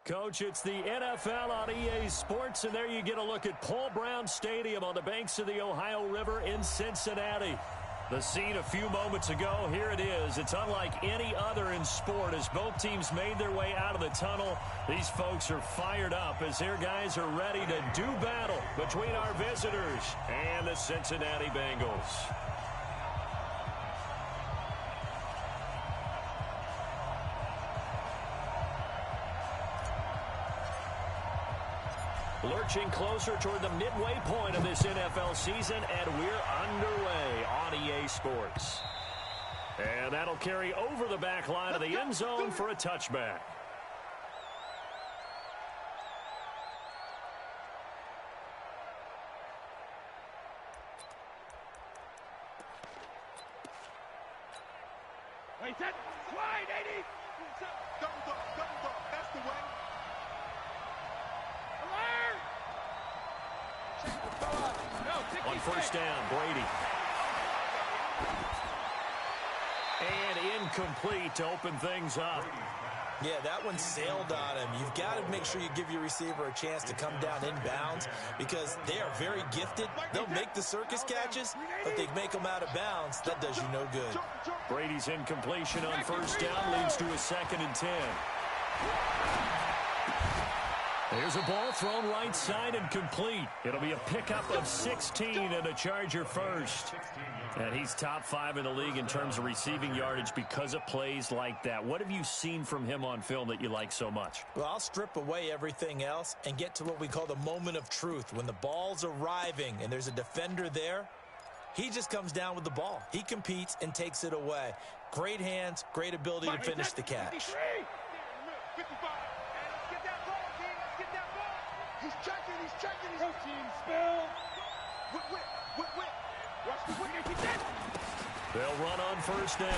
Coach, it's the NFL on EA Sports, and there you get a look at Paul Brown Stadium on the banks of the Ohio River in Cincinnati. The scene a few moments ago, here it is. It's unlike any other in sport as both teams made their way out of the tunnel. These folks are fired up as their guys are ready to do battle between our visitors and the Cincinnati Bengals. Lurching closer toward the midway point of this NFL season, and we're underway on EA Sports. And that'll carry over the back line of the end zone for a touchback. Wait, set, slide, 80! Double dog, that's the way. On first down, Brady. And incomplete to open things up. Yeah, that one sailed on him. You've got to make sure you give your receiver a chance to come down inbounds because they are very gifted. They'll make the circus catches, but they make them out of bounds. That does you no good. Brady's incompletion on first down leads to a 2nd and 10. There's a ball thrown right side and complete. It'll be a pickup of 16 and a Charger first. And he's top 5 in the league in terms of receiving yardage because of plays like that. What have you seen from him on film that you like so much? Well, I'll strip away everything else and get to what we call the moment of truth. When the ball's arriving and there's a defender there, he just comes down with the ball. He competes and takes it away. Great hands, great ability to finish the catch. 55. He's checking. Protein spill. Watch the whip. They'll run on first down.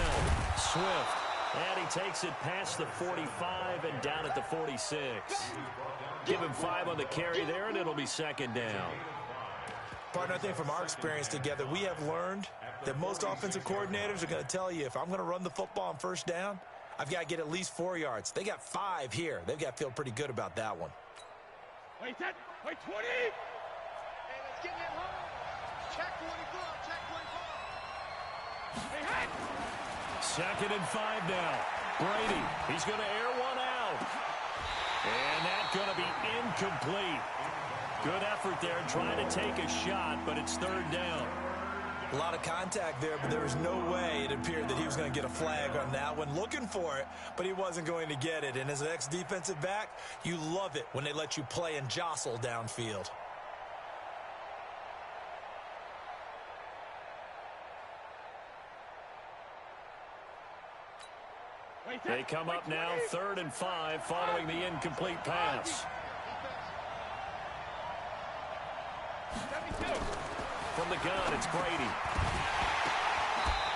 Swift. And he takes it past the 45 and down at the 46. Give him 5 on the carry there, and it'll be 2nd down. Partner, I think from our experience together, we have learned that most offensive coordinators are going to tell you, if I'm going to run the football on first down, I've got to get at least 4 yards. They got 5 here. They've got to feel pretty good about that one. Wait, 20. Hey, let's get him home. Check 24. Hey, 2nd and 5 now. Brady, he's going to air one out. And that's going to be incomplete. Good effort there trying to take a shot, but it's 3rd down. A lot of contact there, but there was no way it appeared that he was going to get a flag on that one. Looking for it, but he wasn't going to get it. And as an ex-defensive back, you love it when they let you play and jostle downfield. They come up now 3rd and 5 following the incomplete pass. From the gun, it's Brady.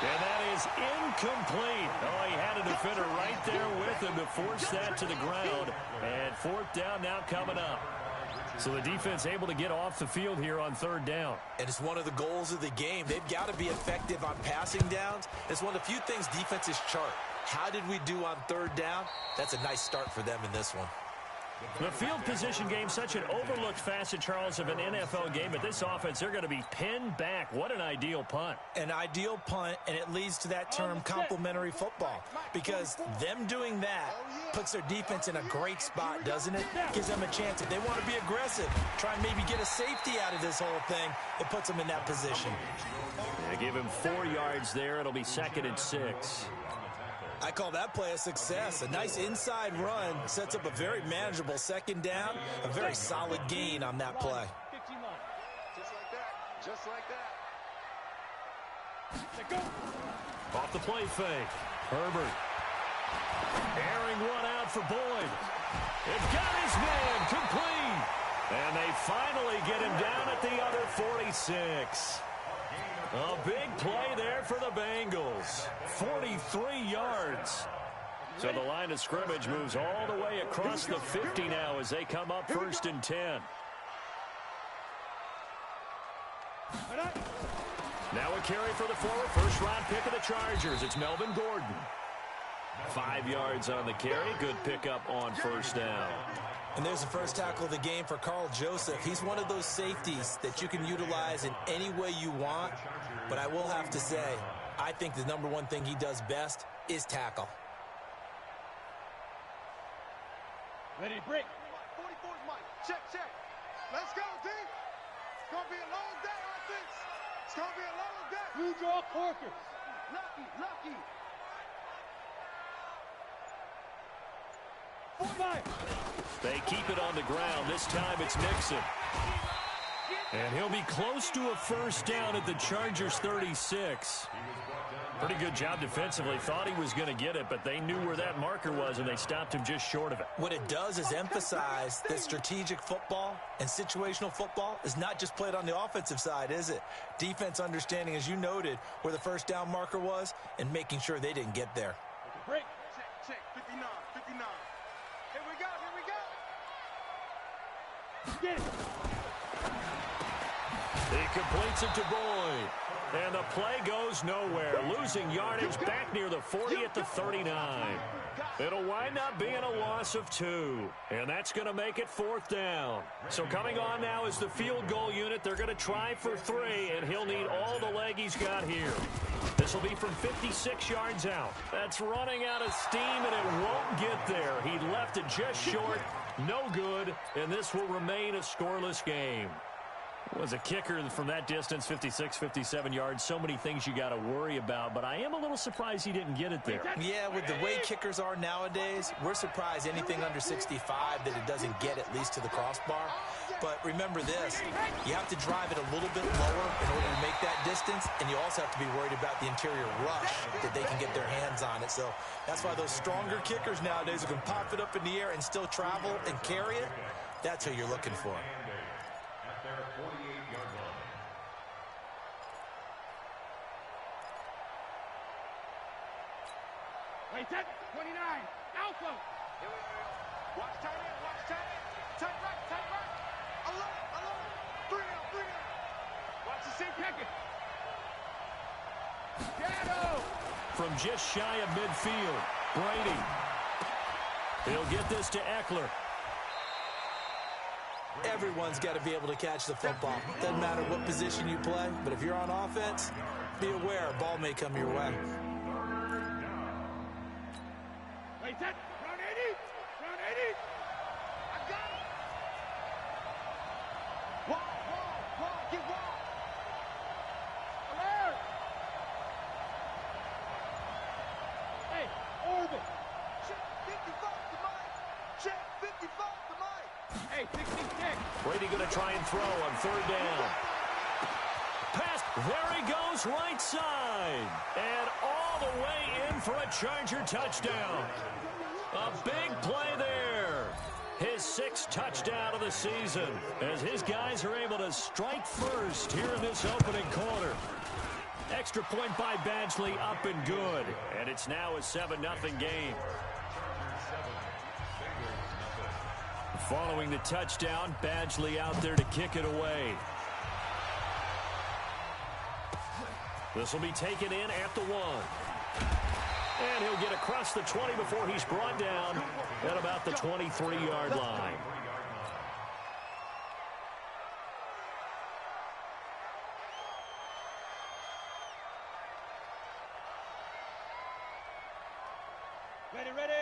And that is incomplete. Oh, he had a defender right there with him to force that to the ground. And 4th down now coming up. So the defense able to get off the field here on 3rd down. And it's one of the goals of the game. They've got to be effective on passing downs. It's one of the few things defenses chart. How did we do on 3rd down? That's a nice start for them in this one. The field position game, such an overlooked facet, Charles, of an NFL game. But this offense, they're going to be pinned back. What an ideal punt. An ideal punt, and it leads to that term complementary football. Because them doing that puts their defense in a great spot, doesn't it? Gives them a chance. If they want to be aggressive, try and maybe get a safety out of this whole thing, it puts them in that position. They give him 4 yards there. It'll be 2nd and 6. I call that play a success. A nice inside run sets up a very manageable 2nd down. A very solid gain on that play. Just like that. Off the play fake. Herbert. Airing one out for Boyd. It's got his man complete. And they finally get him down at the other 46. A big play there for the Bengals. 43 yards. So the line of scrimmage moves all the way across the 50 now as they come up 1st and 10. Now a carry for the former first-round pick of the Chargers. It's Melvin Gordon. 5 yards on the carry. Good pickup on first down. And there's the first tackle of the game for Carl Joseph. He's one of those safeties that you can utilize in any way you want. But I will have to say, I think the number one thing he does best is tackle. Ready to break. 44's Mike. Check, check. Let's go, D. It's going to be a long day on this. It's going to be a long day. Blue draw Corkers. Lucky, lucky. 45. They keep it on the ground. This time it's Nixon. And he'll be close to a first down at the Chargers' 36. Pretty good job defensively. Thought he was going to get it, but they knew where that marker was, and they stopped him just short of it. What it does is emphasize that strategic football and situational football is not just played on the offensive side, is it? Defense understanding, as you noted, where the first down marker was and making sure they didn't get there. Break. Check, check. 59, 59. Here we go, here we go. Get it. He completes it to Boyd. And the play goes nowhere. Losing yardage back near the 40 at the 39. It'll wind up being a loss of 2. And that's going to make it fourth down. So coming on now is the field goal unit. They're going to try for 3, and he'll need all the leg he's got here. This will be from 56 yards out. That's running out of steam, and it won't get there. He left it just short. No good, and this will remain a scoreless game. Was a kicker from that distance, 56, 57 yards. So many things you got to worry about, but I am a little surprised he didn't get it there. Yeah, with the way kickers are nowadays, we're surprised anything under 65 that it doesn't get at least to the crossbar. But remember this, you have to drive it a little bit lower in order to make that distance, and you also have to be worried about the interior rush that they can get their hands on it. So that's why those stronger kickers nowadays who can pop it up in the air and still travel and carry it, that's who you're looking for. Wait, 29. Alpha. Watch tight end, watch tight end. Tight right, tight right. Alone. 3 down, 3 down. Watch the same packet. Shadow. From just shy of midfield, Brady. He'll get this to Eckler. Everyone's got to be able to catch the football. Doesn't matter what position you play, but if you're on offense, be aware a ball may come your way. Wait, round 80. Round 80. I got it. Wall. Get wall. Alert. Hey, orbit. Check 55 to Mike. Check 55 to Mike. Hey, 66. Brady going to try and throw on third down. Pass. There he goes, right side. And all the way in for a Charger touchdown. A big play there. His 6th touchdown of the season as his guys are able to strike first here in this opening quarter. Extra point by Badgley, up and good. And it's now a 7-0 game. Following the touchdown, Badgley out there to kick it away. This will be taken in at the 1. And he'll get across the 20 before he's brought down at about the 23-yard line.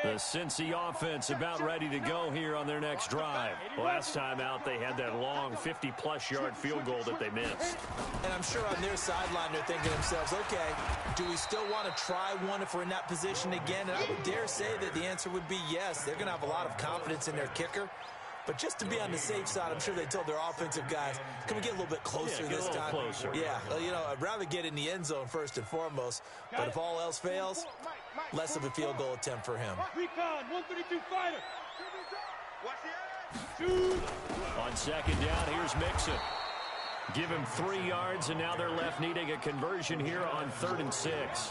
The Cincy offense about ready to go here on their next drive. Last time out, they had that long 50-plus yard field goal that they missed. And I'm sure on their sideline they're thinking to themselves, okay, do we still want to try one if we're in that position again? And I would dare say that the answer would be yes. They're going to have a lot of confidence in their kicker. But just to be on the safe side, I'm sure they told their offensive guys, can we get a little bit closer this time? Closer. Yeah, you know, I'd rather get in the end zone first and foremost. But if all else fails, less of a field goal attempt for him. Recon, 132 fighter. Watch the edge. On second down, here's Mixon. Give him 3 yards, and now they're left needing a conversion here on 3rd and 6.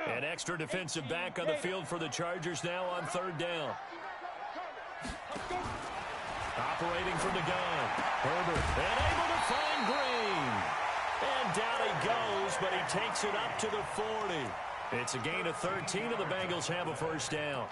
An extra defensive back on the field for the Chargers now on 3rd down. Operating from the gun. Herbert. And able to find Green. And down he goes, but he takes it up to the 40. It's a gain of 13, and the Bengals have a first down.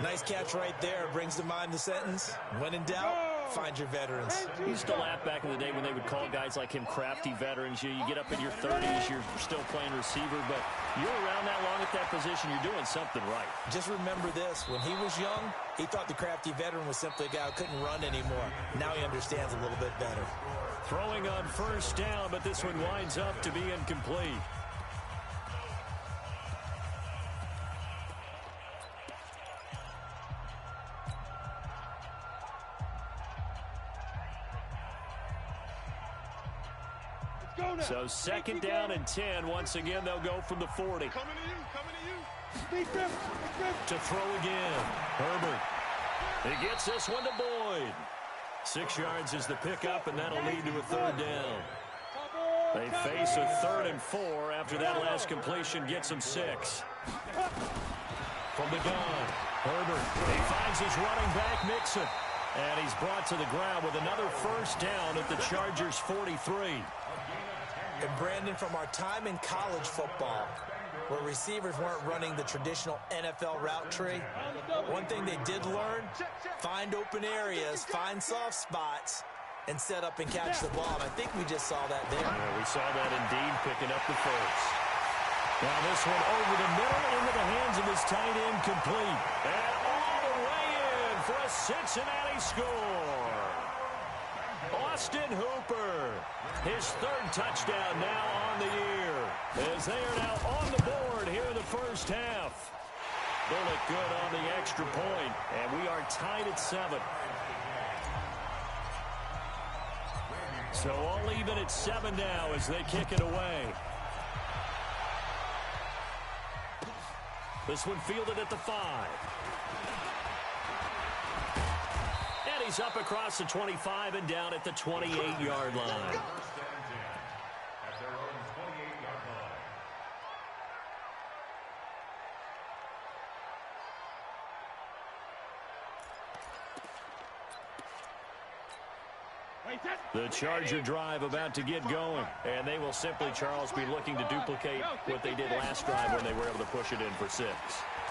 Nice catch right there. Brings to mind the sentence, when in doubt, find your veterans. We used to laugh back in the day when they would call guys like him crafty veterans. You get up in your 30s, you're still playing receiver, but you're around that long at that position, you're doing something right. Just remember this. When he was young, he thought the crafty veteran was simply a guy who couldn't run anymore. Now he understands a little bit better. Throwing on first down, but this one winds up to be incomplete. So second down and 10. Once again, they'll go from the 40. Coming to you. To throw again. Herbert. He gets this one to Boyd. 6 yards is the pickup, and that'll lead to a third down. They face a 3rd and 4 after that last completion gets them 6. From the gun, Herbert. He finds his running back, Mixon. And he's brought to the ground with another first down at the Chargers' 43. And Brandon, from our time in college football, where receivers weren't running the traditional NFL route tree, one thing they did learn, find open areas, find soft spots, and set up and catch the ball. And I think we just saw that there. Yeah, we saw that indeed, picking up the first. Now this one over the middle into the hands of his tight end, complete. And all the way in for a Cincinnati score. Austin Hooper, his 3rd touchdown now on the year, as they are now on the board here in the first half. Bullock good on the extra point, and we are tied at 7. So all even at 7 now as they kick it away. This one fielded at the 5. And he's up across the 25 and down at the 28-yard line. The Charger drive about to get going. And they will simply, Charles, be looking to duplicate what they did last drive when they were able to push it in for 6.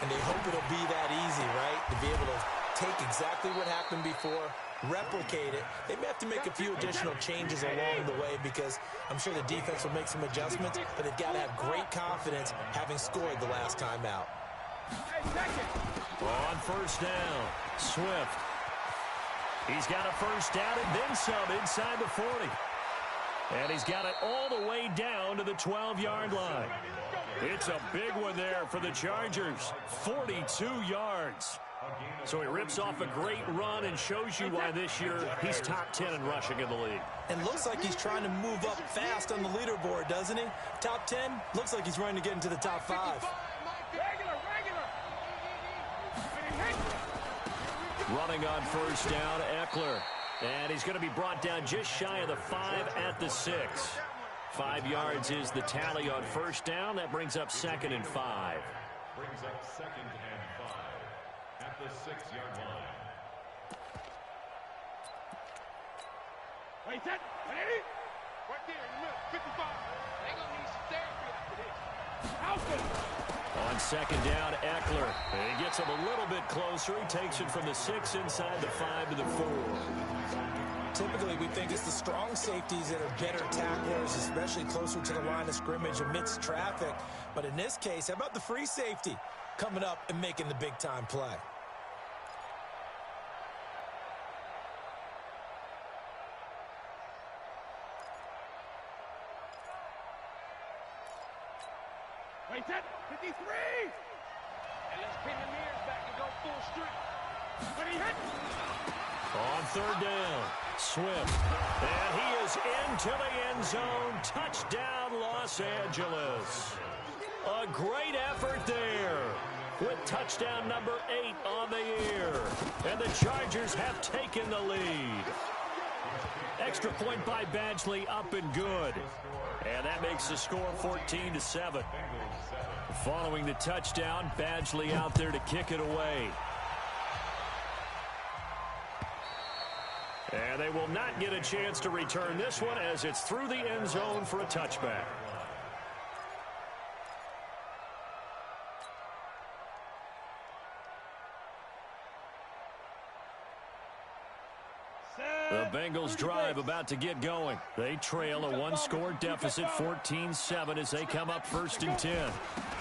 And they hope it'll be that easy, right? To be able to take exactly what happened before, replicate it. They may have to make a few additional changes along the way because I'm sure the defense will make some adjustments, but they've got to have great confidence having scored the last time out. On first down, Swift. He's got a first down and then some inside the 40. And he's got it all the way down to the 12-yard line. It's a big one there for the Chargers. 42 yards. So he rips off a great run and shows you why this year he's top 10 in rushing in the league. And looks like he's trying to move up fast on the leaderboard, doesn't he? Top 10, looks like he's running to get into the top 5. Running on first down, Eckler. And he's going to be brought down just shy of the 5 at the 6. 5 yards is the tally on first down. That brings up 2nd and 5. Brings up 2nd and 5 at the 6-yard line. Wait, set. Ready? Right there in the middle, 55. They gonna need some therapy after this. Alfred. On second down, Eckler. And he gets him a little bit closer. He takes it from the 6 inside the 5 to the 4. Typically, we think it's the strong safeties that are better tacklers, especially closer to the line of scrimmage amidst traffic. But in this case, how about the free safety coming up and making the big-time play? Wait, set. 53. And let's pin the mirrors back and go full strength. When he hit. On third down, Swift. And he is into the end zone. Touchdown, Los Angeles. A great effort there with touchdown number 8 on the year. And the Chargers have taken the lead. Extra point by Badgley, up and good. And that makes the score 14-7. Following the touchdown, Badgley out there to kick it away. And they will not get a chance to return this one as it's through the end zone for a touchback. The Bengals drive about to get going. They trail a one-score deficit, 14-7, as they come up 1st and 10.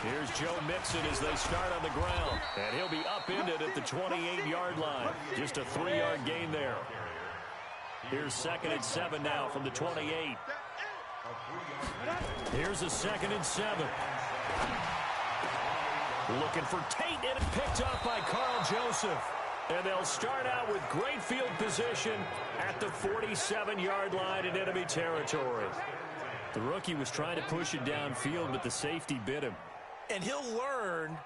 Here's Joe Mixon as they start on the ground. And he'll be upended at the 28-yard line. Just a 3-yard gain there. Here's 2nd and 7 now from the 28. Here's a 2nd and 7. Looking for Tate, and picked up by Carl Joseph. And they'll start out with great field position at the 47-yard line in enemy territory. The rookie was trying to push it downfield, but the safety bit him. And he'll learn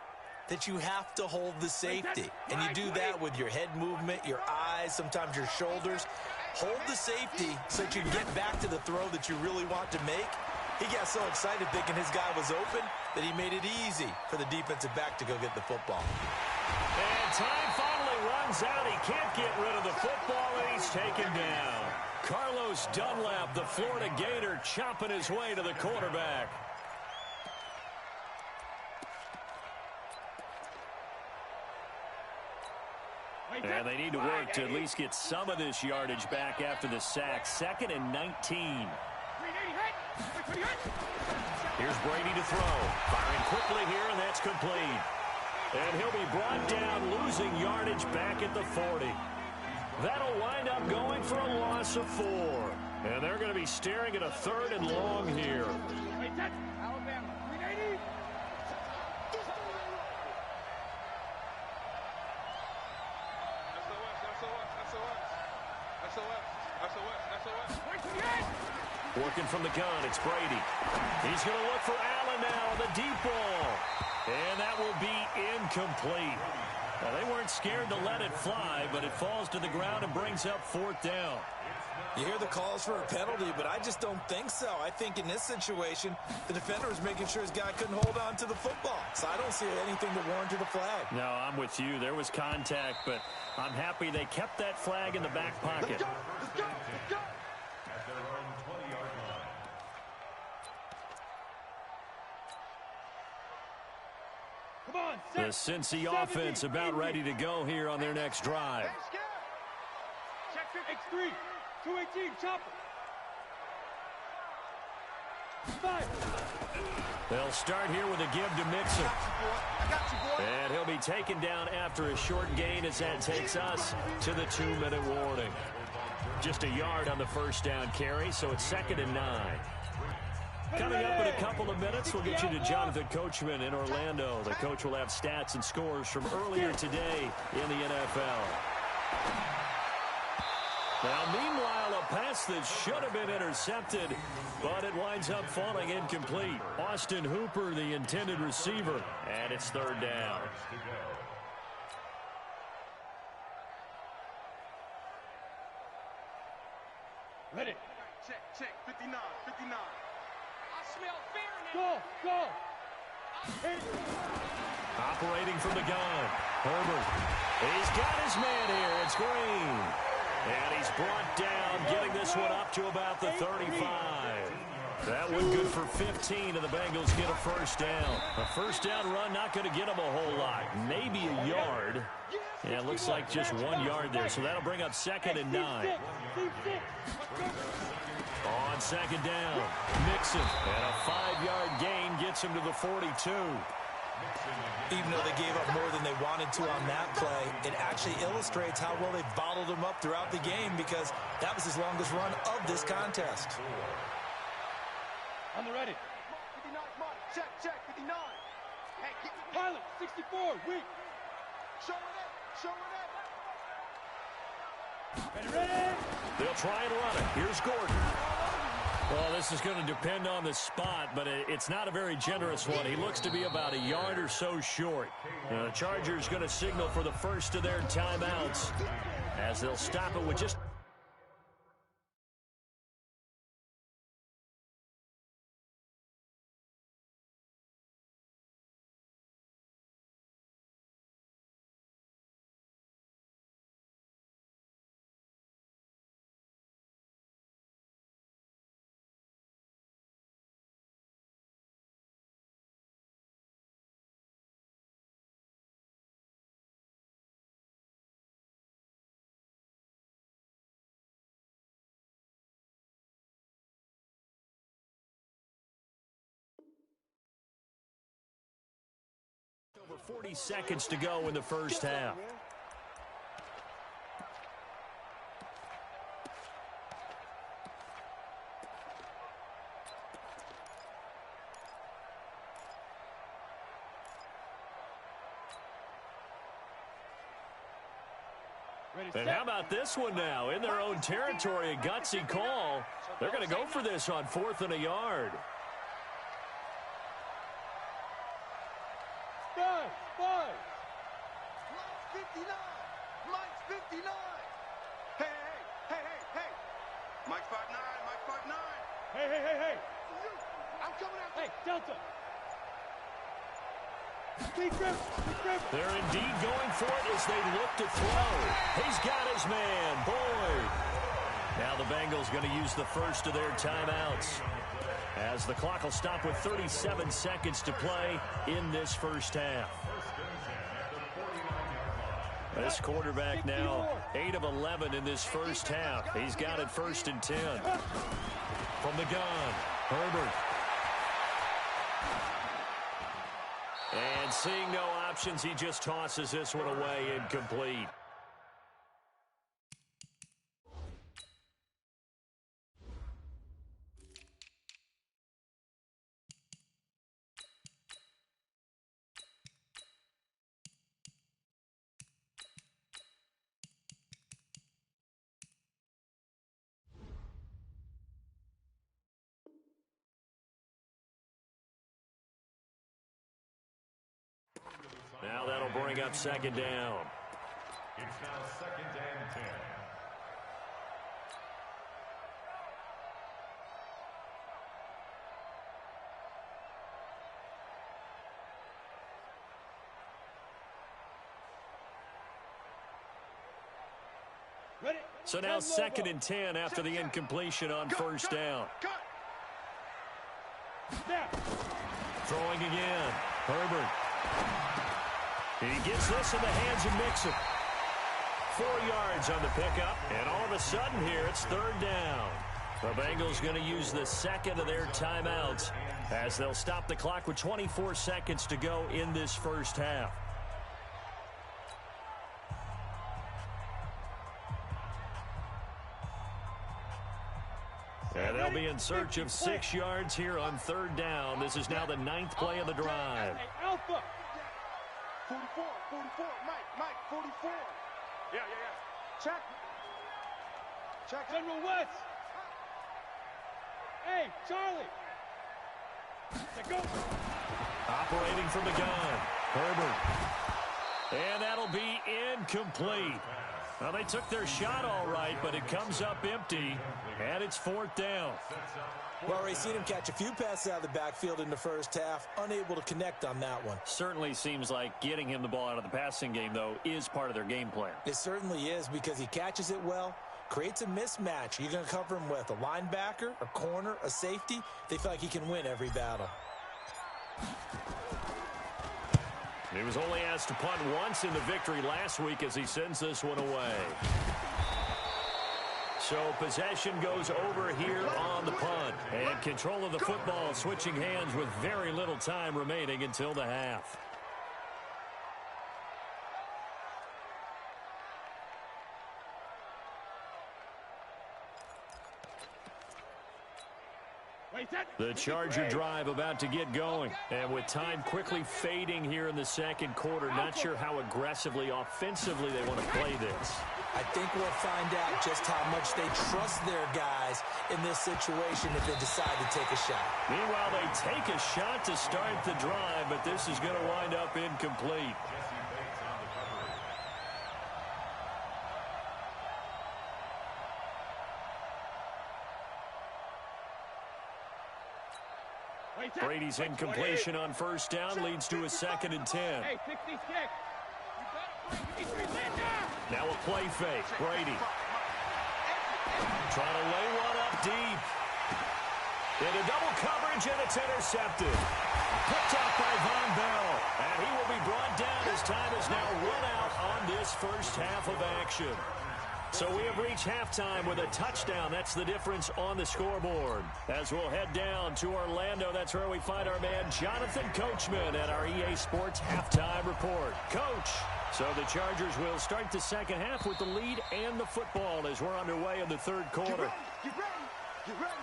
that you have to hold the safety. And you do that with your head movement, your eyes, sometimes your shoulders. Hold the safety so that you can get back to the throw that you really want to make. He got so excited thinking his guy was open that he made it easy for the defensive back to go get the football. And time finally runs out. He can't get rid of the football, and he's taken down. Carlos Dunlap, the Florida Gator, chopping his way to the quarterback. And they need to work to at least get some of this yardage back after the sack. 2nd and 19. Here's Brady to throw. Firing quickly here, and that's complete. And he'll be brought down, losing yardage back at the 40. That'll wind up going for a loss of 4. And they're going to be staring at a 3rd and long here. Alabama, 380. Working from the gun, it's Brady. He's going to look for Allen now on the deep ball. And that will be incomplete. Well, they weren't scared to let it fly, but it falls to the ground and brings up 4th down. You hear the calls for a penalty, but I just don't think so. I think in this situation, the defender was making sure his guy couldn't hold on to the football. So I don't see anything that warranted a flag. No, I'm with you. There was contact, but I'm happy they kept that flag in the back pocket. Let's go. Let's go. Let's go. At their own 20-yard line. Come on, The Cincy offense about ready to go here on their next drive. Check X3, 218, chopper. 5. They'll start here with a give to Mixon. I got you, boy. And he'll be taken down after a short gain as that takes us to the 2-minute warning. Just a yard on the first down carry, so it's 2nd and 9. Coming up in a couple of minutes, we'll get you to Jonathan Coachman in Orlando. The coach will have stats and scores from earlier today in the NFL. Now, meanwhile, a pass that should have been intercepted, but it winds up falling incomplete. Austin Hooper, the intended receiver, and it's 3rd down. Ready. Check, 59, 59. I smell fear now. Go. Operating from the gun, Herbert. He's got his man here. It's Green. And he's brought down, getting this one up to about the 35. That one good for 15, and the Bengals get a 1st down. A 1st down run not going to get them a whole lot. Maybe a yard. And it looks like just 1 yard there, so that'll bring up 2nd and 9. On 2nd down, Mixon, and a 5-yard gain gets him to the 42. Even though they gave up more than they wanted to on that play, it actually illustrates how well they bottled him up throughout the game because that was his longest run of this contest. On the ready. 59, check, 59. Hey, pilot, 64, weak. Show it up. Ready. They'll try and run it. Here's Gordon. Well, this is going to depend on the spot, but it's not a very generous one. He looks to be about a yard or so short. The Chargers going to signal for the first of their timeouts as they'll stop it with just 40 seconds to go in the first half. And how about this one now? In their own territory, a gutsy call. They're going to go for this on 4th and a yard. Five. Mike's 59. Mike's 59. Hey. Mike's 5'9". Hey. I'm coming out. Hey, Delta. They're indeed going for it as they look to throw. He's got his man, Boyd. Now the Bengals going to use the first of their timeouts, as the clock will stop with 37 seconds to play in this first half. This quarterback now 8 of 11 in this first half. He's got it 1st and 10. From the gun, Herbert. And seeing no options, he just tosses this one away, incomplete. Now that'll bring up 2nd down. It's now 2nd and 10. So now 2nd and 10 after the incompletion on 1st down. Throwing again. Herbert. He gets this in the hands of Mixon. 4 yards on the pickup, and all of a sudden here it's 3rd down. The Bengals going to use the 2nd of their timeouts as they'll stop the clock with 24 seconds to go in this first half. And they'll be in search of 6 yards here on 3rd down. This is now the 9th play of the drive. Alpha. 44, Mike, 44. Yeah. Check. General West. Hey, Charlie. Go. Operating from the gun, Herbert. And that'll be incomplete. Well, they took their shot all right, but it comes up empty, and it's 4th down. Well, we've seen him catch a few passes out of the backfield in the first half, unable to connect on that one. Certainly seems like getting him the ball out of the passing game, though, is part of their game plan. It certainly is, because he catches it well, creates a mismatch. You're going to cover him with a linebacker, a corner, a safety. They feel like he can win every battle. He was only asked to punt once in the victory last week as he sends this one away. So possession goes over here on the punt. And control of the football switching hands with very little time remaining until the half. The Charger drive about to get going. And with time quickly fading here in the second quarter, not sure how aggressively, offensively they want to play this. I think we'll find out just how much they trust their guys in this situation if they decide to take a shot. Meanwhile, they take a shot to start the drive, but this is going to wind up incomplete. Brady's incompletion on 1st down leads to a 2nd and 10. Hey, 66. Now a play fake. Brady trying to lay one up deep. Into double coverage, and it's intercepted. Picked off by Von Bell. And he will be brought down as time is now run out on this first half of action. So we have reached halftime with a touchdown. That's the difference on the scoreboard. As we'll head down to Orlando, that's where we find our man Jonathan Coachman at our EA Sports Halftime Report. Coach, so the Chargers will start the second half with the lead and the football as we're underway in the third quarter. Get ready. Get ready. Get ready.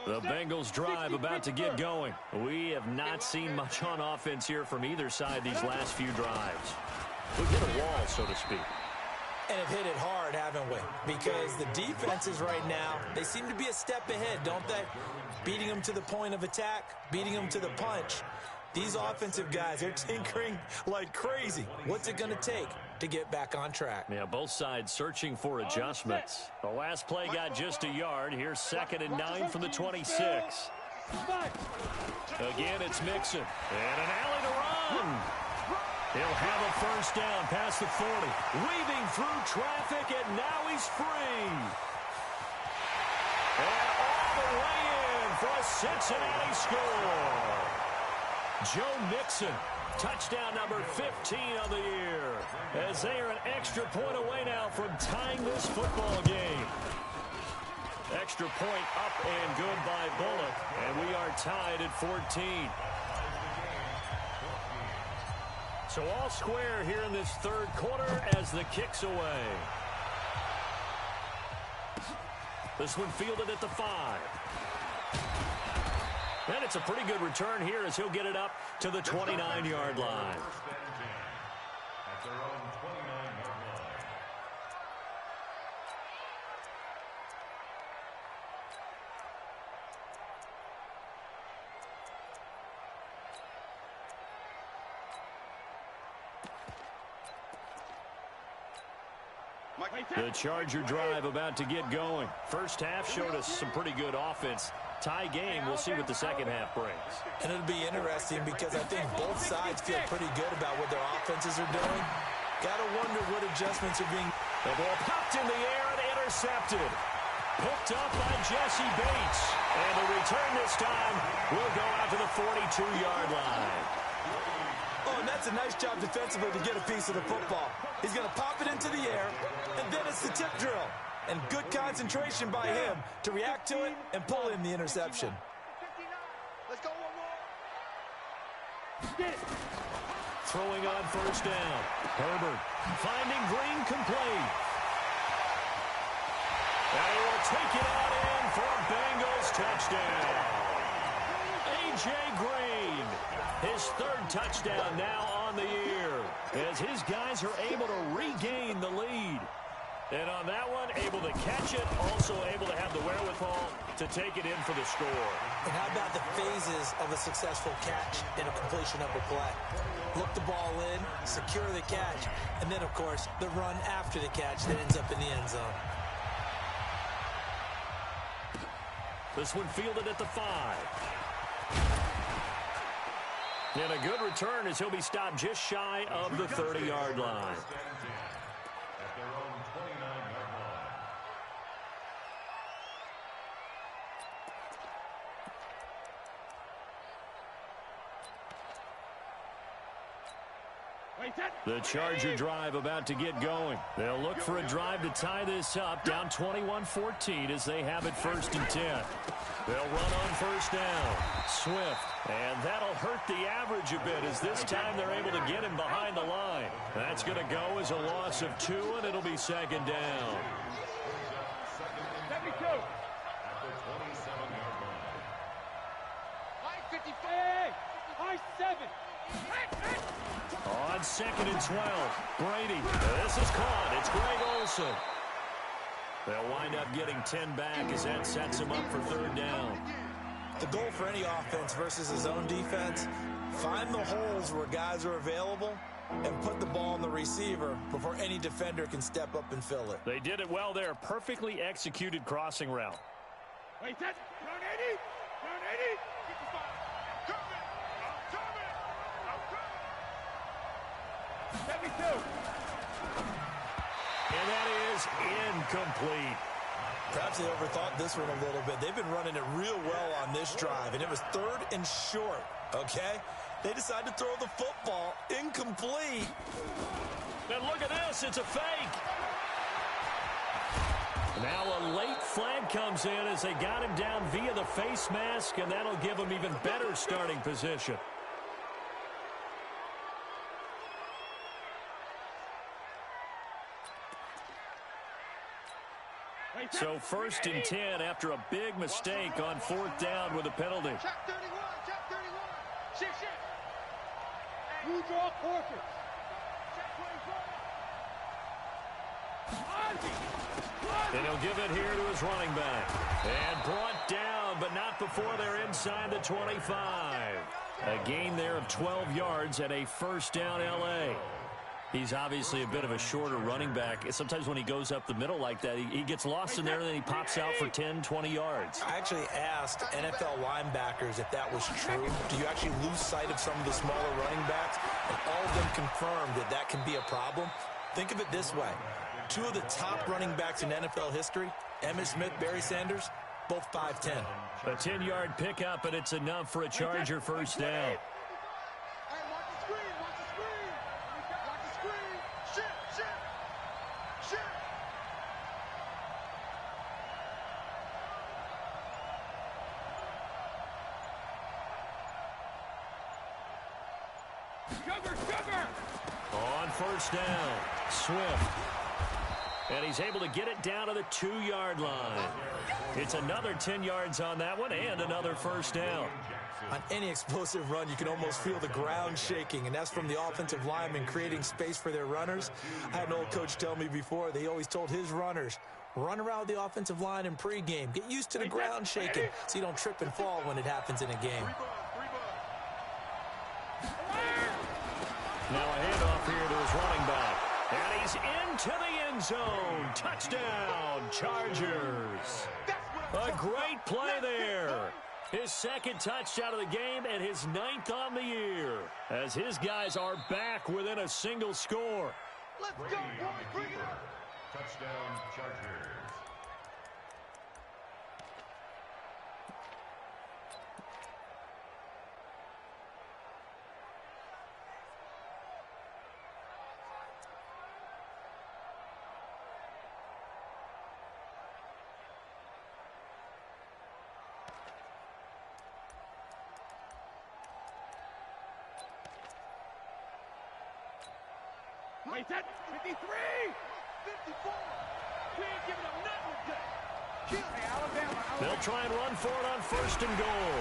The Bengals drive about to get going. We have not seen much on offense here from either side these last few drives. We hit a wall, so to speak. And have hit it hard, haven't we? Because the defenses right now, they seem to be a step ahead, don't they? Beating them to the point of attack, beating them to the punch. These offensive guys, they're tinkering like crazy. What's it going to take to get back on track? Yeah, both sides searching for adjustments. The last play got just a yard. Here's 2nd and 9 from the 26. Again, it's Mixon. And an alley to run. He'll have a first down past the 40. Weaving through traffic, and now he's free. And all the way in for a Cincinnati score. Joe Mixon, touchdown number 15 on the year, as they are an extra point away now from tying this football game. Extra point up and good by Bullock, and we are tied at 14. So all square here in this third quarter as the kick's away. This one fielded at the 5. And it's a pretty good return here as he'll get it up to the 29-yard line. At their own 29-yard line. The Charger drive about to get going. First half showed us some pretty good offense. Tie game, we'll see what the second half brings. And it'll be interesting because I think both sides feel pretty good about what their offenses are doing. Got to wonder what adjustments are being... The ball popped in the air and intercepted. Picked up by Jesse Bates. And the return this time will go out to the 42-yard line. Oh, and that's a nice job defensively to get a piece of the football. He's going to pop it into the air, and then it's the tip drill. And good concentration by him to react to it and pull in the interception. Let's go one more. Throwing on first down. Herbert finding Green complete. And he will take it out in for a Bengals touchdown. A.J. Green, his third touchdown now on the year, as his guys are able to regain the lead. And on that one, able to catch it, also able to have the wherewithal to take it in for the score. And how about the phases of a successful catch and a completion of a play? Look the ball in, secure the catch, and then, of course, the run after the catch that ends up in the end zone. This one fielded at the 5. And a good return as he'll be stopped just shy of the 30-yard line. At their own 29-yard line. The Charger drive about to get going. They'll look for a drive to tie this up, down 21-14 as they have it 1st and 10. They'll run on first down. Swift. And that'll hurt the average a bit as this time they're able to get him behind the line. That's going to go as a loss of 2, and it'll be 2nd down. At the 27-yard line. High 55. High 7. On 2nd and 12, Brady. This is caught. It's Greg Olsen. They'll wind up getting 10 back as that sets him up for 3rd down. The goal for any offense versus his own defense, find the holes where guys are available and put the ball on the receiver before any defender can step up and fill it. They did it well there. Perfectly executed crossing route. Wait, that's down 80. Down 80. 55. Coming. I'm coming. 72. And that is incomplete. Perhaps they overthought this one a little bit. They've been running it real well on this drive, and it was 3rd and short, okay? They decided to throw the football incomplete. And look at this. It's a fake. Now a late flag comes in as they got him down via the face mask, and that'll give him even better starting position. So 1st and 10 after a big mistake on 4th down with a penalty. Check 31, check 31. Shift, shift. Blue draw quarters. Check 24. And he'll give it here to his running back. And brought down, but not before they're inside the 25. A gain there of 12 yards and a 1st down L.A. He's obviously a bit of a shorter running back. Sometimes when he goes up the middle like that, he gets lost in there, and then he pops out for 10, 20 yards. I actually asked NFL linebackers if that was true. Do you actually lose sight of some of the smaller running backs? And all of them confirmed that that can be a problem. Think of it this way. 2 of the top running backs in NFL history, Emmitt Smith, Barry Sanders, both 5'10". A 10-yard pickup, and it's enough for a Charger 1st down. On 1st down, Swift. And he's able to get it down to the 2-yard line. It's another 10 yards on that one and another 1st down. On any explosive run, you can almost feel the ground shaking, and that's from the offensive linemen creating space for their runners. I had an old coach tell me before, they always told his runners, run around the offensive line in pregame. Get used to the ground shaking so you don't trip and fall when it happens in a game. Now a handoff here to his running back. And he's into the end zone. Touchdown, Chargers. A great play there. His 2nd touchdown of the game and his 9th on the year. As his guys are back within a single score. Let's go, boys. Bring it up. Touchdown, Chargers. Wait, that 53! 54! We ain't giving them nothing today. Kill me, Alabama. They'll try and run for it on 1st and goal.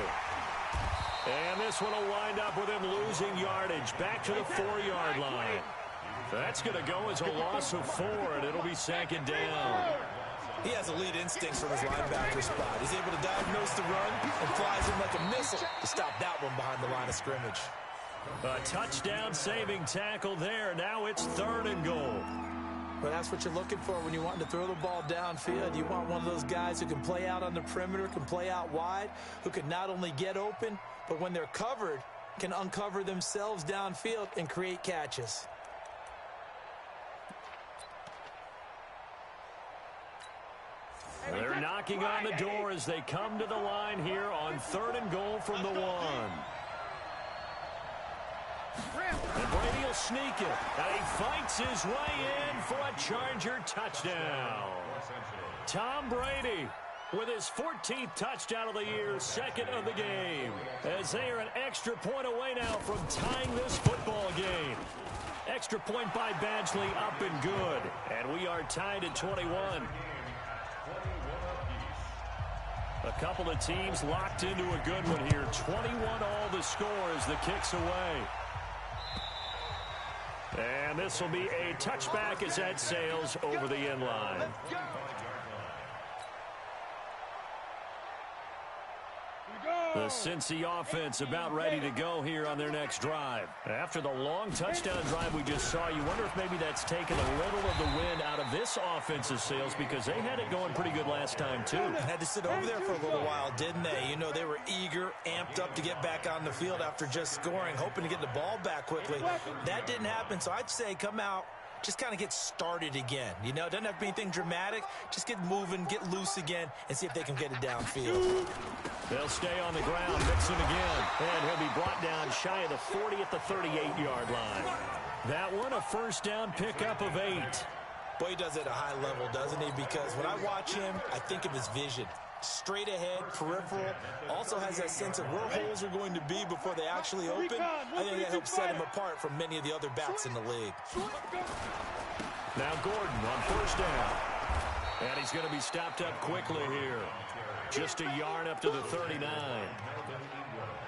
And this one will wind up with him losing yardage back to the 4-yard line. That's going to go as a loss of 4, and it'll be 2nd down. He has elite instincts from his linebacker spot. He's able to diagnose the run and flies him like a missile to stop that one behind the line of scrimmage. A touchdown-saving tackle there. Now it's 3rd and goal. Well, that's what you're looking for when you want to throw the ball downfield. You want one of those guys who can play out on the perimeter, can play out wide, who can not only get open, but when they're covered, can uncover themselves downfield and create catches. They're knocking on the door as they come to the line here on 3rd and goal from the 1. And Brady will sneak it. And he fights his way in for a Charger touchdown. Tom Brady with his 14th touchdown of the year, 2nd of the game. As they are an extra point away now from tying this football game. Extra point by Badgley up and good. And we are tied at 21. A couple of teams locked into a good one here. 21 all the score as the kick's away. And this will be a touchback as that sails over the end line. The Cincy offense about ready to go here on their next drive. After the long touchdown drive we just saw, you wonder if maybe that's taken a little of the wind out of this offense's sails because they had it going pretty good last time, too. Had to sit over there for a little while, didn't they? You know, they were eager, amped up to get back on the field after just scoring, hoping to get the ball back quickly. That didn't happen, so I'd say come out just kind of get started again. You know, doesn't have to be anything dramatic. Just get moving, get loose again, and see if they can get it downfield. They'll stay on the ground, Mixon again, and he'll be brought down shy of the 40 at the 38-yard line. That one, a first down pickup of 8. Boy, he does it at a high level, doesn't he? Because when I watch him, I think of his vision. Straight ahead, peripheral, also has that sense of where holes are going to be before they actually open. I think that helps set him apart from many of the other backs in the league. Now Gordon on first down. And he's going to be stopped up quickly here. Just a yard up to the 39.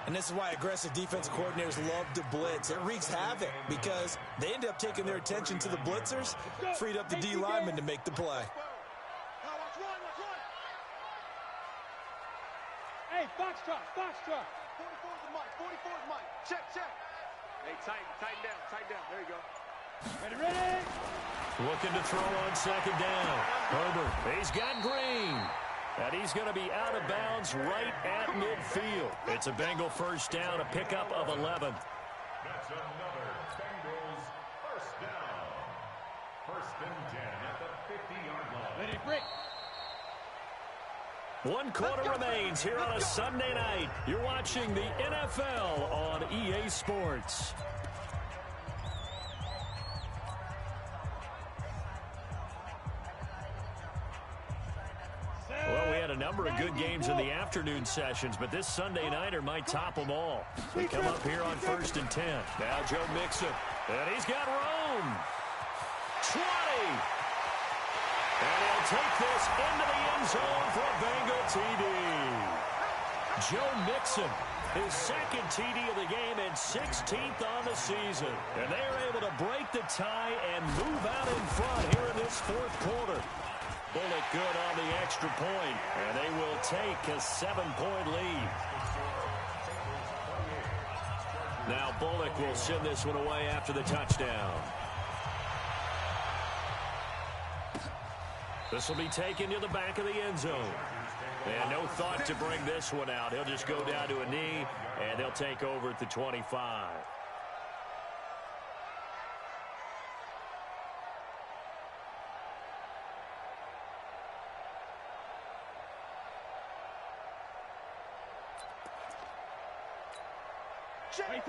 And this is why aggressive defensive coordinators love to blitz. It wreaks havoc because they end up taking their attention to the blitzers, freed up the D lineman to make the play. Hey, foxtrot. 44's the mic. 44's mic. Check. Hey, tighten down. There you go. Ready. Looking to throw on second down. Herbert, he's got Green. And he's going to be out of bounds right at midfield. It's a Bengal first down, a pickup of 11. That's another Bengals first down. First and 10 at the 50-yard line. Ready, break. 1 quarter remains here on a Sunday night. You're watching the NFL on EA Sports. Well, we had a number of good games in the afternoon sessions, but this Sunday nighter might top them all. We come up here on first and 10. Now Joe Mixon, and he's got room. 20. And he'll take this into the end zone for a Bengal TD. Joe Mixon, his second TD of the game and 16th on the season. And they are able to break the tie and move out in front here in this fourth quarter. Bullock good on the extra point, and they will take a 7-point lead. Now Bullock will send this one away after the touchdown. This will be taken to the back of the end zone. And no thought to bring this one out. He'll just go down to a knee, and they'll take over at the 25.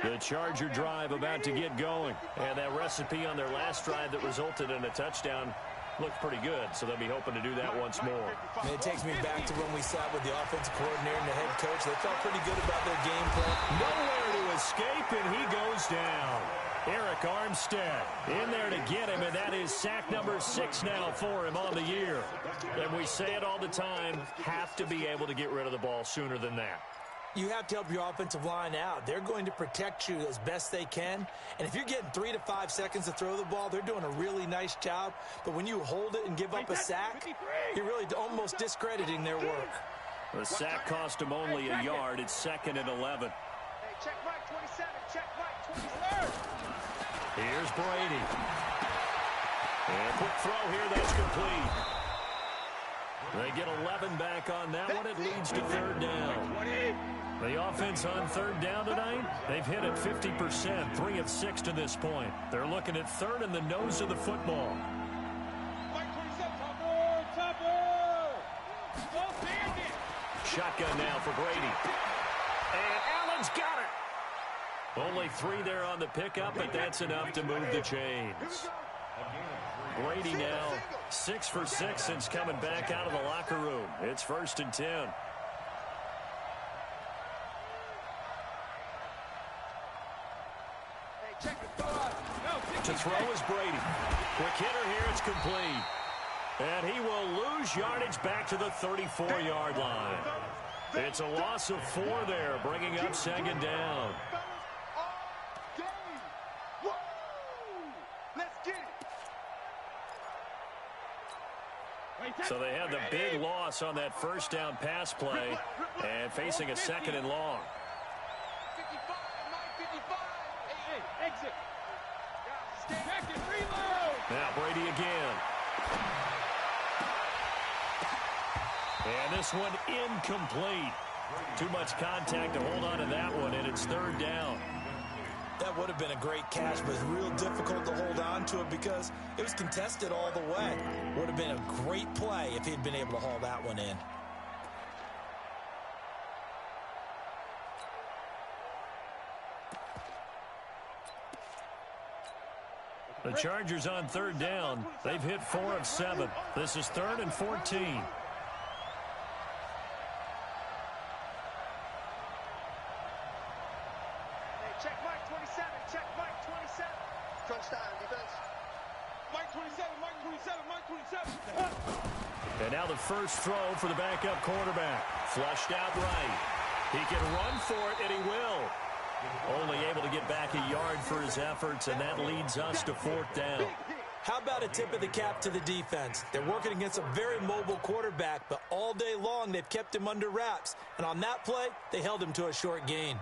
The Charger drive about to get going. And that recipe on their last drive that resulted in a touchdown looked pretty good, so they'll be hoping to do that once more. And it takes me back to when we sat with the offensive coordinator and the head coach. They felt pretty good about their game plan. Nowhere to escape, and he goes down. Eric Armstead in there to get him, and that is sack number 6 now for him on the year. And we say it all the time, have to be able to get rid of the ball sooner than that. You have to help your offensive line out. They're going to protect you as best they can. And if you're getting 3 to 5 seconds to throw the ball, they're doing a really nice job. But when you hold it and give up a sack, you're really almost discrediting their work. The sack cost him only a yard. It's 2nd and 11. Hey, check right, 27. Check right, 23. Here's Brady. And a quick throw here. That's complete. They get 11 back on that one. It leads to 3rd down. The offense on 3rd down tonight, they've hit it 50%, 3 of 6 to this point. They're looking at 3rd in the nose of the football. Shotgun now for Brady. And Allen's got it. Only 3 there on the pickup, but that's enough to move the chains. Brady now 6 for 6 since coming back out of the locker room. It's 1st and 10. To throw is Brady. Quick hitter here, it's complete. And he will lose yardage back to the 34-yard line. It's a loss of 4 there, bringing up 2nd down. So they had the big loss on that 1st down pass play and facing a 2nd and long. 55, Mike, 55. Hey, exit. Back and reload. Now Brady again. And this one incomplete. Too much contact to hold on to that one, and it's 3rd down. That would have been a great catch, but it's real difficult to hold on to it because it was contested all the way. Would have been a great play if he'd been able to haul that one in. The Chargers on third down. They've hit 4 of 7. This is 3rd and 14. Check Mike 27. Check Mike 27. Crunch time, defense. Mike 27. Mike 27. Mike 27. And now the first throw for the backup quarterback. Flushed out right. He can run for it, and he will. Only able to get back a yard for his efforts, and that leads us to 4th down. How about a tip of the cap to the defense? They're working against a very mobile quarterback, but all day long they've kept him under wraps. And on that play, they held him to a short gain.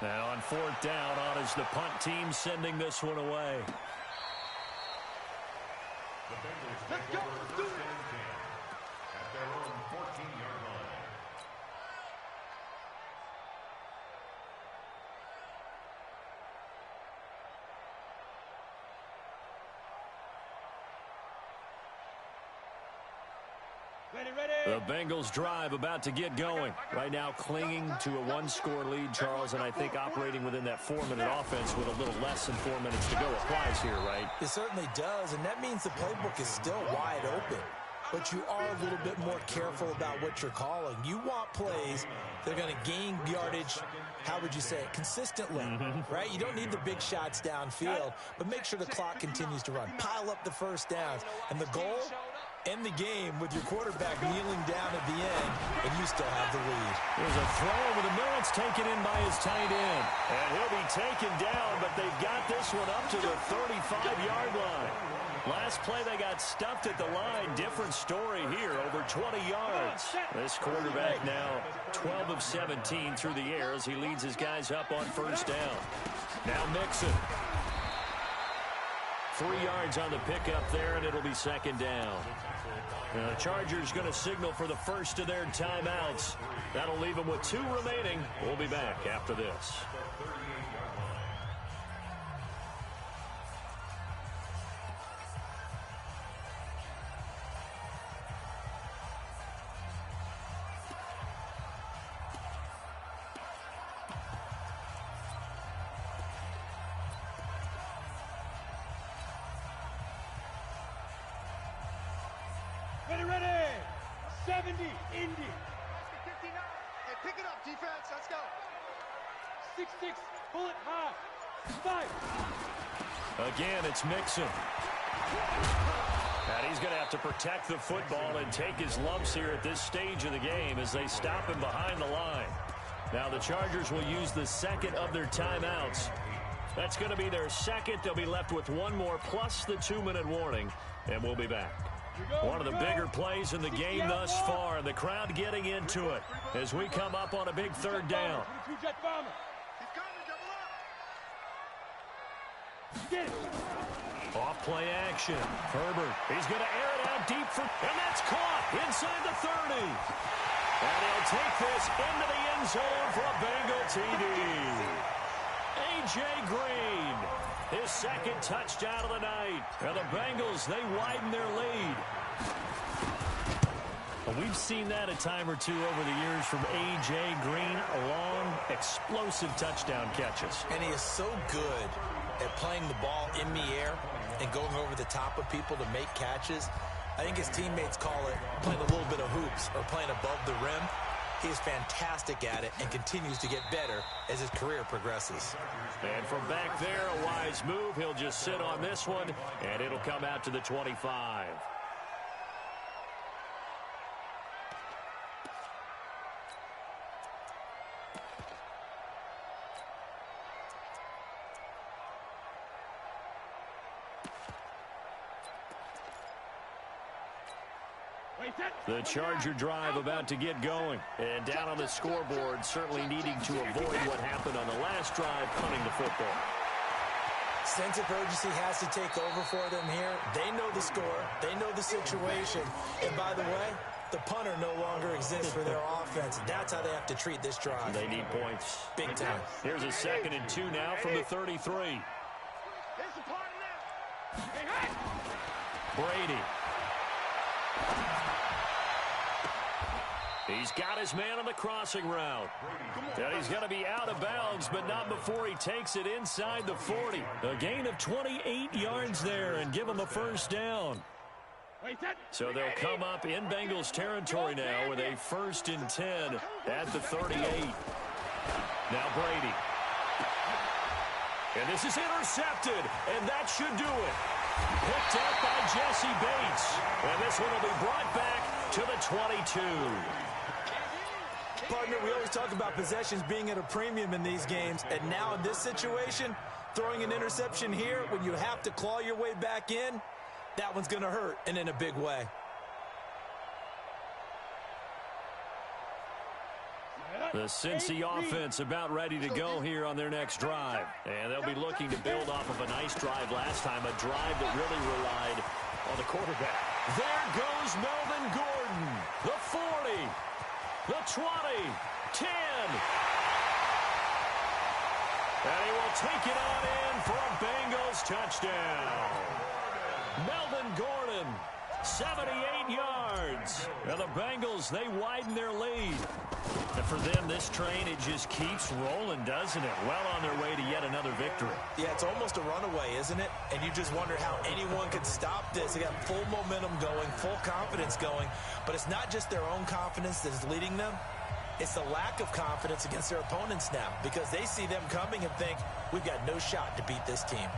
Now on 4th down, on is the punt team sending this one away. Let's go. Let's do it. At their own 14-yard line. The Bengals drive about to get going. Right now clinging to a 1-score lead, Charles, and I think operating within that 4-minute offense with a little less than 4 minutes to go applies here, right? It certainly does, and that means the playbook is still wide open. But you are a little bit more careful about what you're calling. You want plays that are going to gain yardage, how would you say it, consistently, right? You don't need the big shots downfield, but make sure the clock continues to run. Pile up the first downs. And the goal? End the game with your quarterback kneeling down at the end, and you still have the lead. There's a throw over the middle. It's taken in by his tight end. And he'll be taken down, but they've got this one up to the 35-yard line. Last play, they got stuffed at the line. Different story here, over 20 yards. This quarterback now 12 of 17 through the air as he leads his guys up on first down. Now Mixon. 3 yards on the pickup there, and it'll be 2nd down. Now the Chargers going to signal for the first of their timeouts. That'll leave them with 2 remaining. We'll be back after this. Ready. 70, Indy. 59. Hey, pick it up, defense. Let's go. 6-6, bullet high. 5. Again, it's Mixon. And he's going to have to protect the football and take his lumps here at this stage of the game as they stop him behind the line. Now the Chargers will use the second of their timeouts. That's going to be their second. They'll be left with 1 more plus the 2-minute warning, and we'll be back. One of the bigger plays in the game thus far, and the crowd getting into it as we come up on a big 3rd down. Off play action. Herbert, he's going to air it out deep for, and that's caught inside the 30. And he'll take this into the end zone for a Bengal TD. A.J. Green, his 2nd touchdown of the night. And the Bengals, they widen their lead. Well, we've seen that a time or two over the years from A.J. Green, long, explosive touchdown catches. And he is so good at playing the ball in the air and going over the top of people to make catches. I think his teammates call it playing a little bit of hoops or playing above the rim. He is fantastic at it and continues to get better as his career progresses. And from back there, a wise move. He'll just sit on this one, and it'll come out to the 25. The Charger drive about to get going. And down on the scoreboard, certainly needing to avoid what happened on the last drive, punting the football. sense of urgency has to take over for them here. They know the score. They know the situation. And by the way, the punter no longer exists for their offense. That's how they have to treat this drive. They need points. Big time. Here's a 2nd and 2 now from the 33. Brady. He's got his man on the crossing route. And he's going to be out of bounds, but not before he takes it inside the 40. A gain of 28 yards there and give him a first down. So they'll come up in Bengals territory now with a 1st and 10 at the 38. Now Brady. And this is intercepted, and that should do it. Picked up by Jesse Bates. And this one will be brought back to the 22. Partner, we always talk about possessions being at a premium in these games, and now in this situation, throwing an interception here when you have to claw your way back in, that one's going to hurt, and in a big way. The Cincy offense about ready to go here on their next drive. And they'll be looking to build off of a nice drive last time, a drive that really relied on the quarterback. There goes Melvin Gordon. The 40, the 20, 10. And he will take it on in for a Bengals touchdown. Melvin Gordon, 78 yards. And the Bengals, they widen their lead. And for them, this train, it just keeps rolling, doesn't it? Well on their way to yet another victory. Yeah, it's almost a runaway, isn't it? And you just wonder how anyone could stop this. They got full momentum going, full confidence going. But it's not just their own confidence that's leading them. It's the lack of confidence against their opponents now, because they see them coming and think, we've got no shot to beat this team.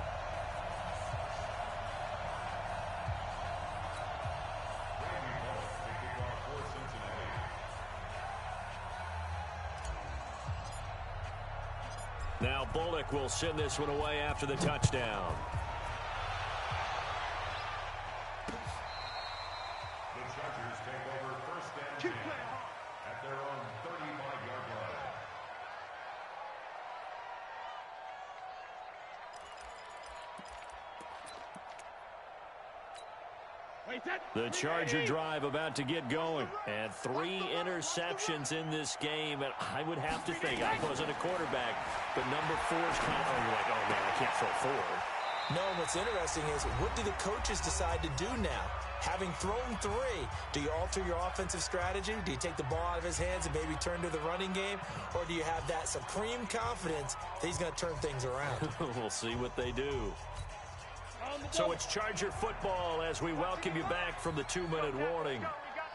Now Bullock will send this one away after the touchdown. The Chargers take over 1st and 10 at their own 35-yard line. The Charger drive about to get going. And 3 interceptions in this game. And I would have to think, I wasn't a quarterback, but number 4 is kind of, you're like, oh, man, I can't throw 4. No, what's interesting is, what do the coaches decide to do now? Having thrown 3, do you alter your offensive strategy? Do you take the ball out of his hands and maybe turn to the running game? Or do you have that supreme confidence that he's going to turn things around? We'll see what they do. So it's Charger football as we welcome you back from the 2-minute warning.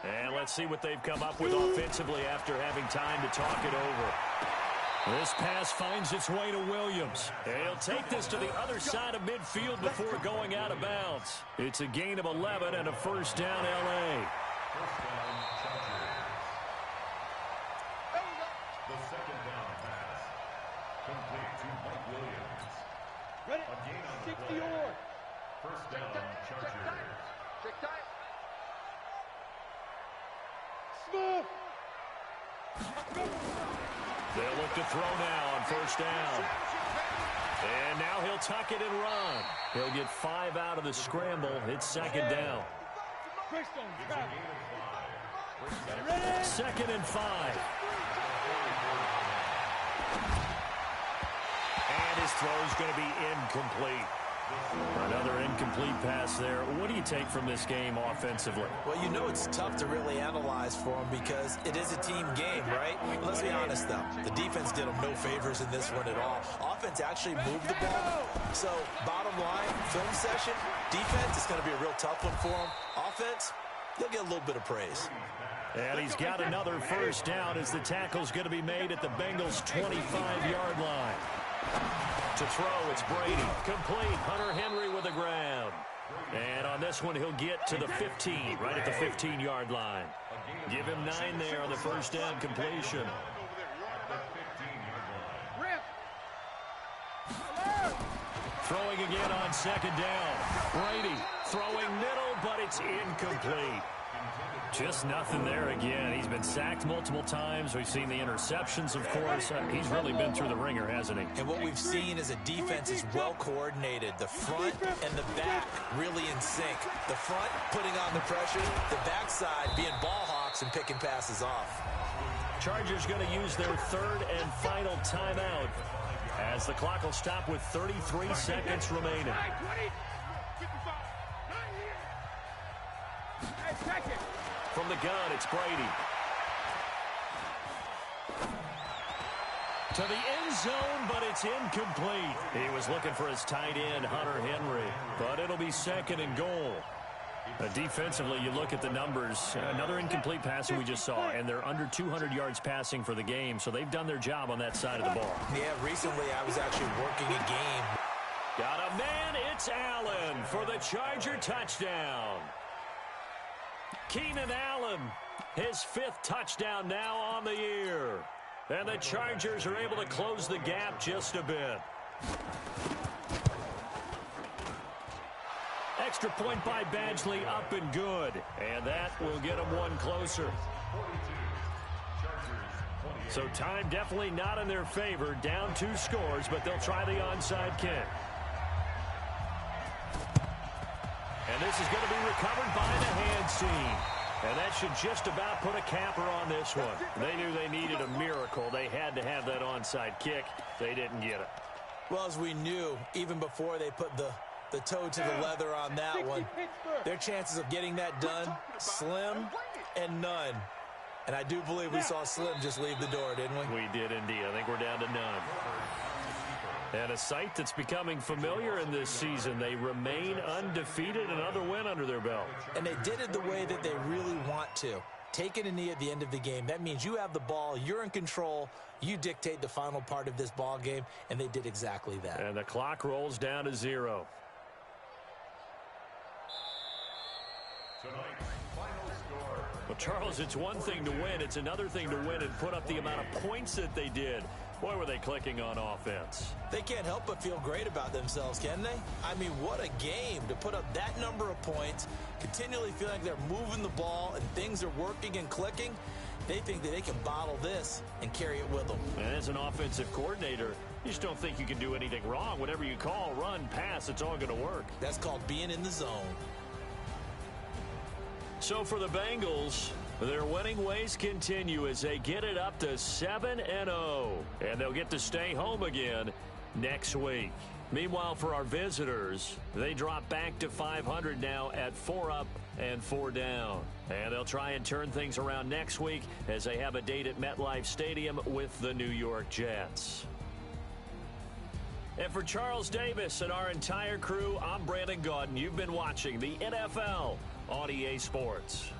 And let's see what they've come up with offensively after having time to talk it over. This pass finds its way to Williams. And he'll take this to the other side of midfield before going out of bounds. It's a gain of 11 and a first down, L.A. The 2nd down pass. Complete to Mike Williams. Ready? A gain on the 60 play. yard. First down, Chargers. Check time. Smooth. They'll look to throw now on first down. And now he'll tuck it and run. He'll get 5 out of the scramble. It's 2nd down. 2nd and 5. And his throw's going to be incomplete. Another incomplete pass there. What do you take from this game offensively? Well, you know it's tough to really analyze for them because it is a team game, right? Let's be honest, though. The defense did them no favors in this one at all. Offense actually moved the ball. So, bottom line, film session, defense is going to be a real tough one for them. Offense, they'll get a little bit of praise. And he's got another first down as the tackle's going to be made at the Bengals' 25-yard line. To throw, it's Brady. Complete. Hunter Henry with the ground. And on this one, he'll get to the 15, right at the 15-yard line. Give him 9 there on the first down completion. Throwing again on 2nd down. Brady throwing middle, but it's incomplete. Just nothing there again. He's been sacked multiple times. We've seen the interceptions, of course. He's really been through the ringer, hasn't he? And what we've seen is a defense is well coordinated. The front and the back really in sync. The front putting on the pressure, the backside being ball hawks and picking passes off. Chargers going to use their third and final timeout as the clock will stop with 33 seconds remaining. From the gun, it's Brady. To the end zone, but it's incomplete. He was looking for his tight end, Hunter Henry, but it'll be second and goal. Defensively, you look at the numbers. Another incomplete pass we just saw, and they're under 200 yards passing for the game, so they've done their job on that side of the ball. Yeah, recently I was actually working a game. Got a man, it's Allen for the Charger touchdown. Keenan Allen, his fifth touchdown now on the year. And the Chargers are able to close the gap just a bit. Extra point by Badgley, up and good. And that will get them one closer. So time definitely not in their favor. Down 2 scores, but they'll try the onside kick. And this is going to be recovered by the hands team. And that should just about put a capper on this one. They knew they needed a miracle. They had to have that onside kick. They didn't get it. Well, as we knew, even before they put the toe to the leather on that one, their chances of getting that done, slim and none. And I do believe we saw Slim just leave the door, didn't we? We did indeed. I think we're down to none. And a sight that's becoming familiar in this season. They remain undefeated, another win under their belt. And they did it the way that they really want to. Taking a knee at the end of the game, that means you have the ball, you're in control, you dictate the final part of this ball game, and they did exactly that. And the clock rolls down to 0. Well, Charles, it's one thing to win. It's another thing to win and put up the amount of points that they did. Boy, were they clicking on offense. They can't help but feel great about themselves, can they? I mean, what a game to put up that number of points, continually feeling like they're moving the ball and things are working and clicking. They think that they can bottle this and carry it with them. And as an offensive coordinator, you just don't think you can do anything wrong. Whatever you call, run, pass, it's all going to work. That's called being in the zone. So for the Bengals, their winning ways continue as they get it up to 7-0. And they'll get to stay home again next week. Meanwhile, for our visitors, they drop back to 500 now at 4 up and 4 down. And they'll try and turn things around next week as they have a date at MetLife Stadium with the New York Jets. And for Charles Davis and our entire crew, I'm Brandon Gaudin. You've been watching the NFL on EA Sports.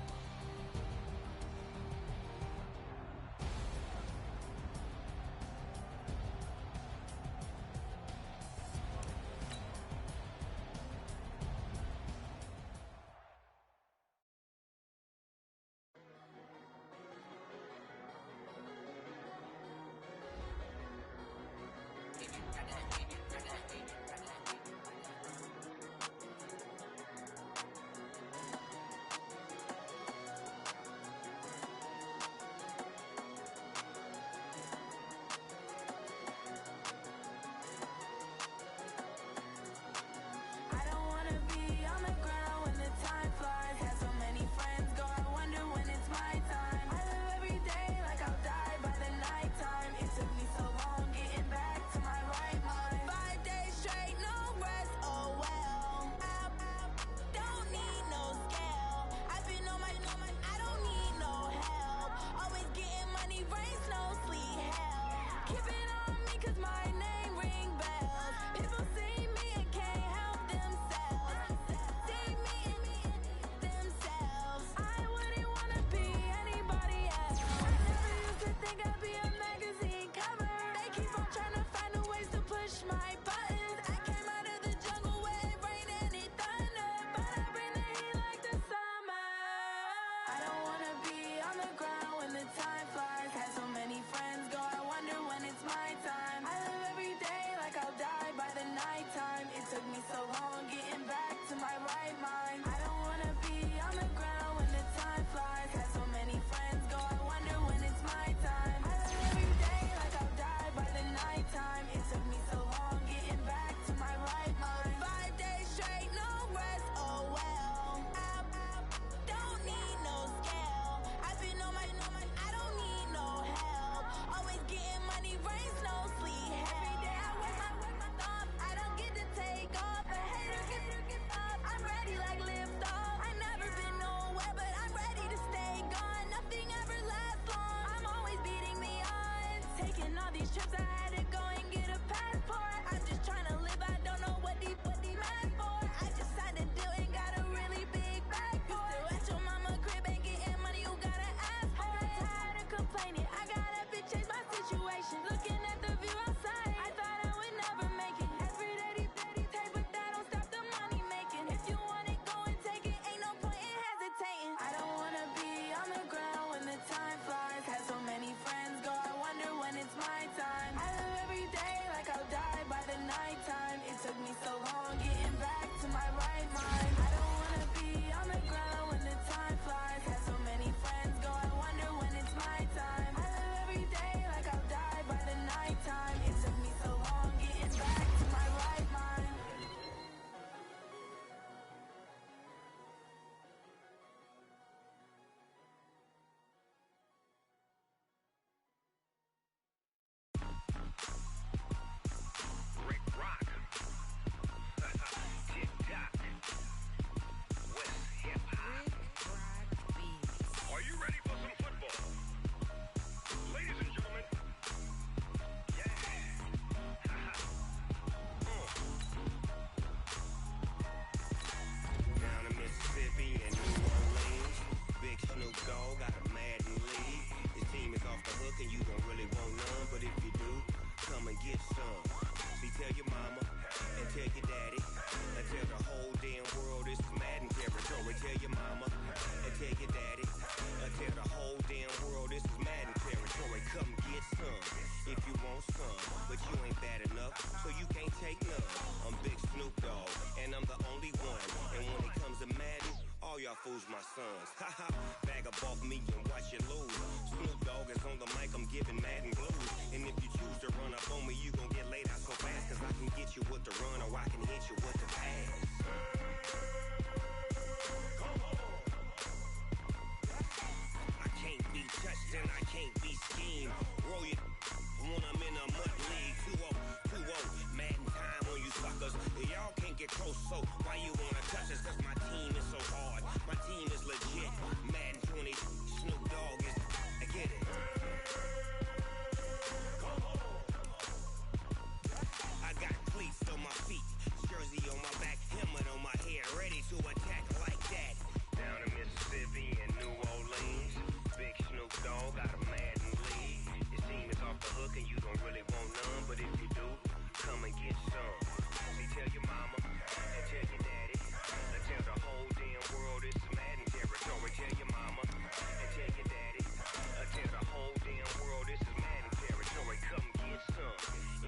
these trips, I had to go and get a passport. I'm just trying to live, I don't know what these mad for. I just signed a deal and got a really big bag for it. You still at your mama crib and getting money, you gotta ask for it. I got tired of complaining, I got up and changed my situation. Looking at the view outside, I thought I would never make it. Every day they take, but that don't stop the money making. If you want it, go and take it, ain't no point in hesitating. I don't wanna be on the ground when the time flies. Had so many friends go, I wonder when it's my time. I live every day like I'll die by the nighttime. It took me so long getting back to my right mind. I don't wanna be on the ground when the time flies. Had so many friends go, I wonder when it's my time. I live every day like I'll die by the nighttime. It took me so long getting back to my right mind. Rick Rock. Tick-tock. West hip-hop. Are you ready for some football? Ladies and gentlemen. Yeah. Down in Mississippi and New Orleans, Big Snoop Dogg got a Madden league. His team is off the hook and you don't really want none, but if you do, come and get some. See, tell your mama and tell your daddy and tell the whole damn world this is Madden territory. Tell your mama and tell your daddy and tell the whole damn world this is Madden territory. Come get some if you want some, but you ain't bad enough, so you can't take none. I'm Big Snoop Dogg and I'm the only one. And when it comes to Madden, all y'all fools my sons. Haha, bag up off me and watch you lose. Snoop Dogg is on the mic, I'm giving Madden blues. And if you choose to run up on me, you gon' get laid out so fast. Cause I can get you with the run or I can hit you with the pass. I can't be touched and I can't be schemed. Roll you when I'm in a mud league. 2-0, 2-0, Madden time on you suckers. Y'all can't get close, so why you wanna touch us? Cause my team is so hard, my team is legit. Madden 20, Snoop Dogg is, I get it. I got cleats on my feet, jersey on my back, helmet on my head, ready to attack like that. Down in Mississippi and New Orleans, Big Snoop Dogg got a Madden league. His team is off the hook and you don't really want none, but if you do, come and get some. See, tell your mama and tell your daddy and tell the whole damn world it's Madden territory. Tell your mama and tell your daddy and tell the whole damn world this is Madden territory. Come get some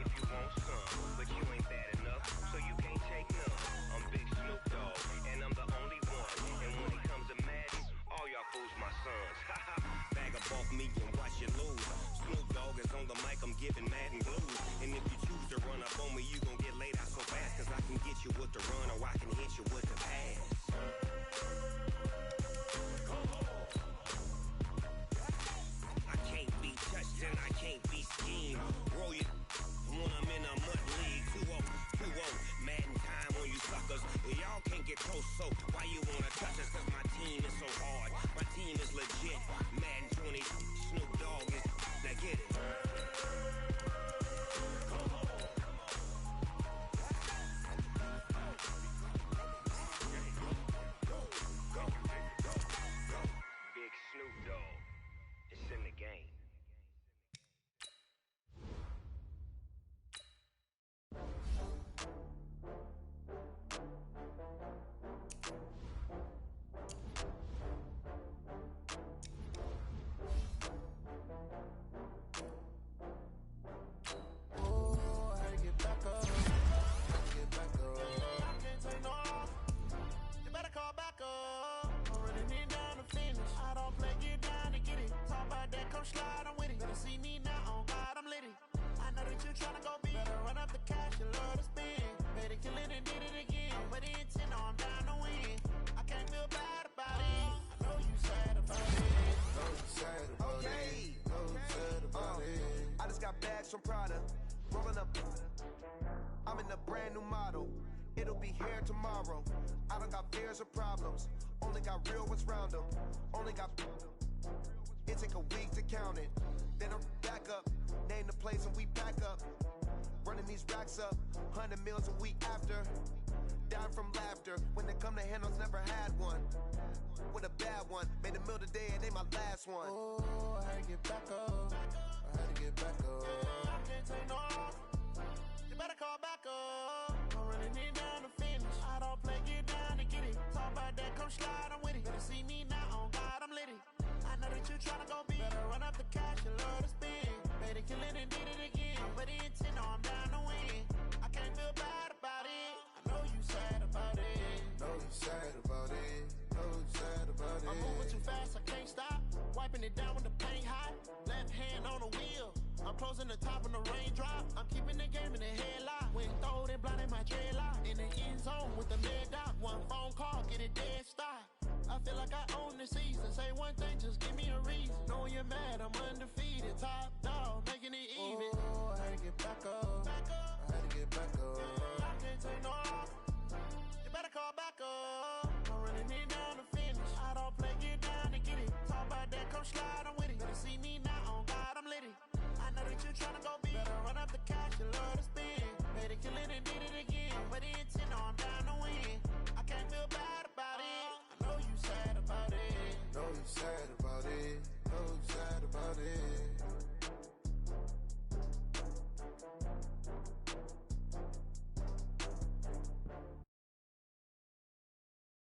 if you want some, but you ain't bad enough, so you can't take none. I'm Big Snoop Dogg and I'm the only one. And when it comes to Madden, all y'all fools my sons. Haha, bag up off me and watch you lose. Snoop Dogg is on the mic, I'm giving Madden blues. And if you choose to run up on me, you gon' get laid out so fast. Cause I can get you with the run or I can hit you with the pass. I can't be touched and I can't be schemed. Roll you when I'm in a mud league. 2-0, 2-0, Madden time on you suckers. Y'all can't get close, so why you wanna touch us? Cause my team is so hard, my team is legit. Madden 20, Snoop Dogg is, now get it. Big Snoop Dogg, it's in the game. Slide, I'm with it. Better see me now, on God, I'm litty. I know that you tryna go big. Better run up the cash, you love to spend. Better kill it and did it again. I'm with the intent, no, I'm down to win. I can't feel bad about it. I know you sad about it. Know you sad about it. Know you sad about it. I just got bags from Prada. Rolling up. I'm in a brand new model. It'll be here tomorrow. I don't got fears or problems. Only got real ones round them. Only got. It take a week to count it. Then I'm back up. Name the place and we these racks up, 100 meals a week after. Down from laughter, when they come to handles, never had one. With a bad one, made a meal today, it ain't my last one. Oh, I had to get back up. I had to get back up. I can't take no off. You better call back up. I'm running it down to finish. I don't play, get down to get it. Talk about that, come slide, I'm with it. Better see me now, on God, I'm litty. I know that you tryna go big. Better run up the cash, you love to spend. Made it, kill it, and did it again. But the intent, no, I'm down to win. I can't feel bad about it. I know you sad about it. Know you sad about it. Know you sad about it. I'm moving too fast, I can't stop. Wiping it down with the paint hot. Left hand on the wheel. I'm closing the top when the raindrop. I'm keeping the game in the headlock. When throwed and blinded my dreadlock. In the end zone with the mid dot. One phone call, get it dead stop. I feel like I own the season. Say one thing, just give me a reason. Knowing you're mad, I'm undefeated. Top dog, making it easy.